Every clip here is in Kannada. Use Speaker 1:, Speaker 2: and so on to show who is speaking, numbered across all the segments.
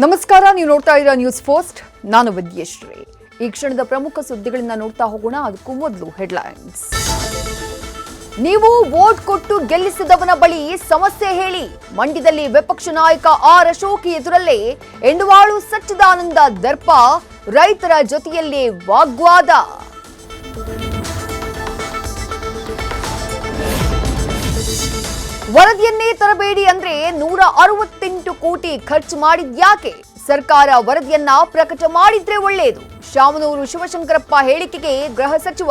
Speaker 1: ನಮಸ್ಕಾರ, ನೀವು ನೋಡ್ತಾ ಇದ್ದೀರಾ ನ್ಯೂಸ್ ಫಸ್ಟ್. ನಾನು ವಿದ್ಯಶ್ರೀ. ಈ ಕ್ಷಣದ ಪ್ರಮುಖ ಸುದ್ದಿಗಳನ್ನ ನೋಡ್ತಾ ಹೋಗೋಣ. ಅದಕ್ಕೂ ಮೊದಲು ಹೆಡ್ಲೈನ್ಸ್. ನೀವು ವೋಟ್ ಕೊಟ್ಟು ಗೆಲ್ಲಿಸಿದವನ ಬಳಿ ಸಮಸ್ಯೆ ಹೇಳಿ. ಮಂಡ್ಯದಲ್ಲಿ ವಿಪಕ್ಷ ನಾಯಕ ಆರ್ ಅಶೋಕ್ ಎದುರಲ್ಲೇ ಎಂಡವಾಳು ಸಚ್ಚಿದಾನಂದ ದರ್ಪ. ರೈತರ ಜೊತೆಯಲ್ಲೇ ವಾಗ್ವಾದ. ವರದಿಯನ್ನೇ ತರಬೇಡಿ ಅಂದ್ರೆ 168 ಕೋಟಿ ಖರ್ಚು ಮಾಡಿದ್ಯಾಕೆ? ಸರ್ಕಾರ ವರದಿಯನ್ನ ಪ್ರಕಟ ಮಾಡಿದ್ರೆ ಒಳ್ಳೆಯದು. ಶಾಮನೂರು ಶಿವಶಂಕರಪ್ಪ ಹೇಳಿಕೆಗೆ ಗೃಹ ಸಚಿವ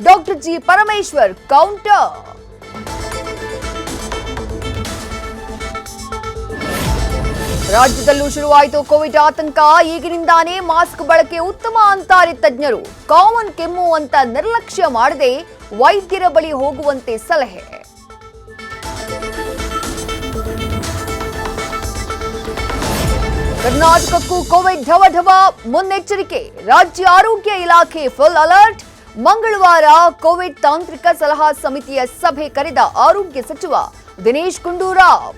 Speaker 1: ಡಾಕ್ಟರ್ ಜಿ ಪರಮೇಶ್ವರ್ ಕೌಂಟರ್. ರಾಜ್ಯದಲ್ಲೂ ಶುರುವಾಯಿತು ಕೋವಿಡ್ ಆತಂಕ. ಈಗಿನಿಂದಾನೇ ಮಾಸ್ಕ್ ಬಳಕೆ ಉತ್ತಮ ಅಂತಾರೆ ತಜ್ಞರು. ಕಾಮನ್ ಕೆಮ್ಮು ಅಂತ ನಿರ್ಲಕ್ಷ್ಯ ಮಾಡದೆ ವೈದ್ಯರ ಬಳಿ ಹೋಗುವಂತೆ ಸಲಹೆ. ಕರ್ನಾಟಕಕ್ಕೂ ಕೋವಿಡ್ ಢವಢವ ಮುನ್ನೆಚ್ಚರಿಕೆ. ರಾಜ್ಯ ಆರೋಗ್ಯ ಇಲಾಖೆ ಫುಲ್ ಅಲರ್ಟ್. ಮಂಗಳವಾರ ಕೋವಿಡ್ ತಾಂತ್ರಿಕ ಸಲಹಾ ಸಮಿತಿಯ ಸಭೆ ಕರೆದ ಆರೋಗ್ಯ ಸಚಿವ ದಿನೇಶ್ ಗುಂಡೂರಾವ್.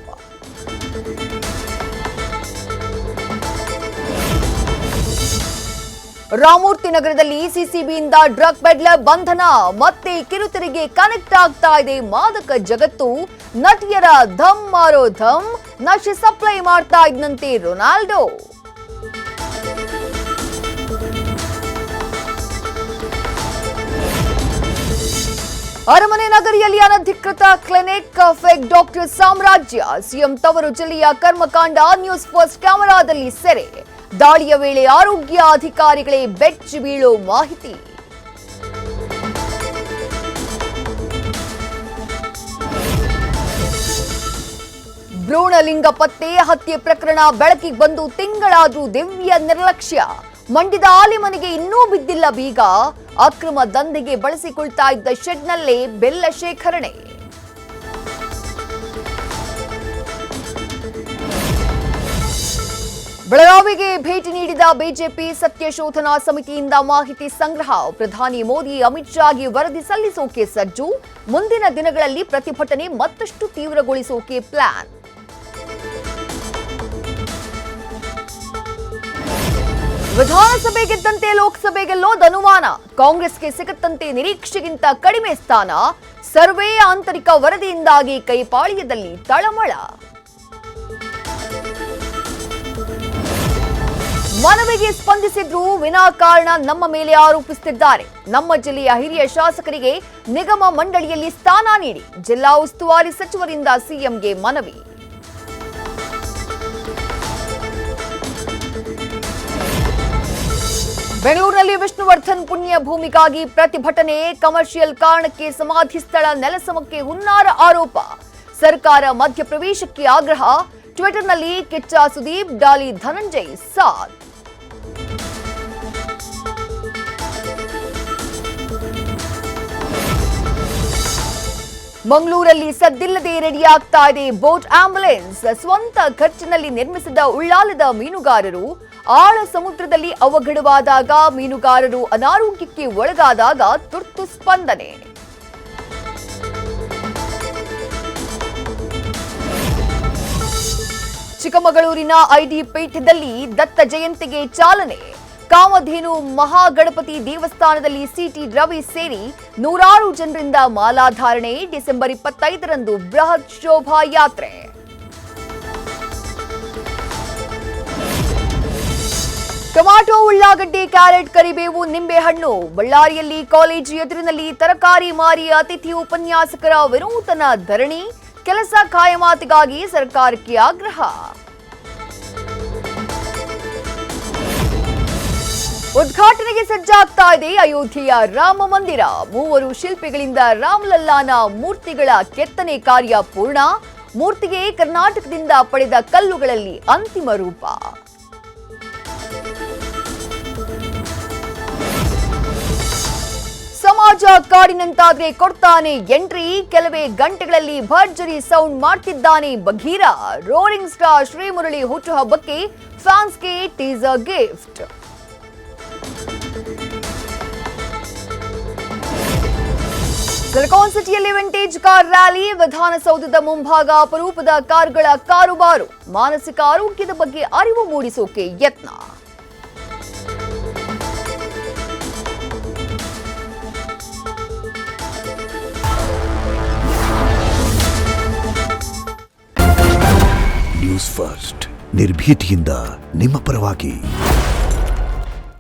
Speaker 1: ರಾಮಮೂರ್ತಿ ನಗರದಲ್ಲಿ ಸಿಸಿಬಿಯಿಂದ ಡ್ರಗ್ ಪೆಡ್ಲರ್ ಬಂಧನ. ಮತ್ತೆ ಕಿರುತೆರೆಗೆ ಕನೆಕ್ಟ್ ಆಗ್ತಾ ಇದೆ ಮಾದಕ ಜಗತ್ತು. ನಟಿಯರ ಧಮ್ ಮಾರೋ ಧಮ್. ನಶೆ ಸಪ್ಲೈ ಮಾಡ್ತಾ ಇದ್ದಂತೆ ರೊನಾಲ್ಡೋ. ಅರಮನೆ ನಗರಿಯಲ್ಲಿ ಅನಧಿಕೃತ ಕ್ಲಿನಿಕ್. ಫೇಕ್ ಡಾಕ್ಟರ್ ಸಾಮ್ರಾಜ್ಯ. ಸಿಎಂ ತವರು ಜಿಲ್ಲೆಯ ಕರ್ಮಕಾಂಡ ನ್ಯೂಸ್ ಫಸ್ಟ್ ಕ್ಯಾಮೆರಾದಲ್ಲಿ ಸೆರೆ. ದಾಳಿಯ ವೇಳೆ ಆರೋಗ್ಯ ಅಧಿಕಾರಿಗಳೇ ಬೆಚ್ಚಿ ಬೀಳೋ ಮಾಹಿತಿ. ಭ್ರೂಣಲಿಂಗ ಪತ್ತೆ ಹತ್ಯೆ ಪ್ರಕರಣ ಬೆಳಕಿಗೆ ಬಂದು ತಿಂಗಳಾದ್ರೂ ದಿವ್ಯ ನಿರ್ಲಕ್ಷ್ಯ. ಮಂಡ್ಯದ ಆಲಿಮನೆಗೆ ಇನ್ನೂ ಬಿದ್ದಿಲ್ಲ ಬೀಗ. ಅಕ್ರಮ ದಂಧೆಗೆ ಬಳಸಿಕೊಳ್ತಾ ಇದ್ದ ಶೆಡ್ನಲ್ಲೇ ಬೆಲ್ಲ ಶೇಖರಣೆ. ಬೆಳಗಾವಿಗೆ ಭೇಟಿ ನೀಡಿದ ಬಿಜೆಪಿ ಸತ್ಯಶೋಧನಾ ಸಮಿತಿಯಿಂದ ಮಾಹಿತಿ ಸಂಗ್ರಹ. ಪ್ರಧಾನಿ ಮೋದಿ ಅಮಿತ್ ಶಾಗೆ ವರದಿ ಸಲ್ಲಿಸೋಕೆ ಸಜ್ಜು. ಮುಂದಿನ ದಿನಗಳಲ್ಲಿ ಪ್ರತಿಭಟನೆ ಮತ್ತಷ್ಟು ತೀವ್ರಗೊಳಿಸೋಕೆ ಪ್ಲಾನ್. ವಿಧಾನಸಭೆ ಗೆದ್ದಂತೆ ಲೋಕಸಭೆ ಗೆಲ್ಲೋದು ಅನುಮಾನ. ಕಾಂಗ್ರೆಸ್ಗೆ ಸಿಗುತ್ತಂತೆ ನಿರೀಕ್ಷೆಗಿಂತ ಕಡಿಮೆ ಸ್ಥಾನ. ಸರ್ವೆ ಆಂತರಿಕ ವರದಿಯಿಂದಾಗಿ ಕೈಪಾಳ್ಯದಲ್ಲಿ ತಳಮಳ. ಮನವಿಗೆ ಸ್ಪಂದಿಸಿದ್ರು ವಿನಾಕಾರಣ ನಮ್ಮ ಮೇಲೆ ಆರೋಪಿಸುತ್ತಿದ್ದಾರೆ. ನಮ್ಮ ಜಿಲ್ಲೆಯ ಹಿರಿಯ ಶಾಸಕರಿಗೆ ನಿಗಮ ಮಂಡಳಿಯಲ್ಲಿ ಸ್ಥಾನ ನೀಡಿ. ಜಿಲ್ಲಾ ಉಸ್ತುವಾರಿ ಸಚಿವರಿಂದ ಸಿಎಂಗೆ ಮನವಿ. ಬೆಂಗಳೂರಿನಲ್ಲಿ ವಿಷ್ಣುವರ್ಧನ್ ಪುಣ್ಯ ಭೂಮಿಗಾಗಿ ಪ್ರತಿಭಟನೆ. ಕಮರ್ಷಿಯಲ್ ಕಾರಣಕ್ಕೆ ಸಮಾಧಿ ಸ್ಥಳ ನೆಲಸಮಕ್ಕೆ ಹುನ್ನಾರ ಆರೋಪ. ಸರ್ಕಾರ ಮಧ್ಯಪ್ರವೇಶಕ್ಕೆ ಆಗ್ರಹ. ಟ್ವಿಟರ್ನಲ್ಲಿ ಕಿಚ್ಚ ಸುದೀಪ್, ಡಾಲಿ ಧನಂಜಯ್ ಸಾಥ್. ಮಂಗಳೂರಲ್ಲಿ ಸದ್ದಿಲ್ಲದೆ ರೆಡಿಯಾಗ್ತಾ ಇದೆ ಬೋಟ್ ಆಂಬ್ಯುಲೆನ್ಸ್. ಸ್ವಂತ ಖರ್ಚಿನಲ್ಲಿ ನಿರ್ಮಿಸಿದ ಉಳ್ಳಾಲದ ಮೀನುಗಾರರು. ಆಳ ಸಮುದ್ರದಲ್ಲಿ ಅವಘಡವಾದಾಗ ಮೀನುಗಾರರು ಅನಾರೋಗ್ಯಕ್ಕೆ ಒಳಗಾದಾಗ ತುರ್ತು ಸ್ಪಂದನೆ. ಚಿಕ್ಕಮಗಳೂರಿನ ಐಡಿ ಪೀಠದಲ್ಲಿ ದತ್ತ ಜಯಂತಿಗೆ ಚಾಲನೆ. ಕಾಮಧೇನು ಮಹಾಗಣಪತಿ ದೇವಸ್ಥಾನದಲ್ಲಿ ಸಿಟಿ ರವಿ ಸೇರಿ ನೂರಾರು ಜನರಿಂದ ಮಾಲಾಧಾರಣೆ. ಡಿಸೆಂಬರ್ 25ರಂದು ಬೃಹತ್ ಶೋಭಾಯಾತ್ರೆ. ಟೊಮಾಟೊ, ಉಳ್ಳಾಗಡ್ಡೆ, ಕ್ಯಾರೆಟ್, ಕರಿಬೇವು, ನಿಂಬೆಹಣ್ಣು. ಬಳ್ಳಾರಿಯಲ್ಲಿ ಕಾಲೇಜು ಎದುರಿನಲ್ಲಿ ತರಕಾರಿ ಮಾರಿ ಅತಿಥಿ ಉಪನ್ಯಾಸಕರ ವಿನೂತನ ಧರಣಿ. ಕೆಲಸ ಕಾಯಮಾತಿಗಾಗಿ ಸರ್ಕಾರಕ್ಕೆ ಆಗ್ರಹ. ಉದ್ಘಾಟನೆಗೆ ಸಜ್ಜಾಗ್ತಾ ಇದೆ ಅಯೋಧ್ಯೆಯ ರಾಮ ಮಂದಿರ. 3 ಶಿಲ್ಪಿಗಳಿಂದ ರಾಮಲಲ್ಲಾನ ಮೂರ್ತಿಗಳ ಕೆತ್ತನೆ ಕಾರ್ಯ ಪೂರ್ಣ. ಮೂರ್ತಿಗೆ ಕರ್ನಾಟಕದಿಂದ ಪಡೆದ ಕಲ್ಲುಗಳಲ್ಲಿ ಅಂತಿಮ ರೂಪ. ಸಮಾಜ ಕಾಡಿನಂತಾದ್ರೆ ಕೊಡ್ತಾನೆ ಎಂಟ್ರಿ. ಕೆಲವೇ ಗಂಟೆಗಳಲ್ಲಿ ಭರ್ಜರಿ ಸೌಂಡ್ ಮಾಡ್ತಿದ್ದಾನೆ ಬಘೀರ. ರೋಲಿಂಗ್ ಸ್ಟಾರ್ ಶ್ರೀಮುರಳಿ ಹುಟ್ಟುಹಬ್ಬಕ್ಕೆ ಫ್ಯಾನ್ಸ್ಗೆ ಟೀಸರ್ ಗಿಫ್ಟ್. ಸಿಲಿಕಾನ್ ಸಿಟಿಯಲ್ಲಿ ವಿಂಟೇಜ್ ಕಾರ್ ರ್ಯಾಲಿ, ವಿಧಾನಸೌಧದ ಮುಂಭಾಗ ಅಪರೂಪದ ಕಾರ್ಗಳ ಕಾರುಬಾರು, ಮಾನಸಿಕ ಆರೋಗ್ಯದ ಬಗ್ಗೆ ಅರಿವು ಮೂಡಿಸೋಕೆ ಯತ್ನ.
Speaker 2: ನ್ಯೂಸ್ ಫಸ್ಟ್ ನಿರ್ಭೀತಿಯಿಂದ ನಿಮ್ಮ ಪರವಾಗಿ.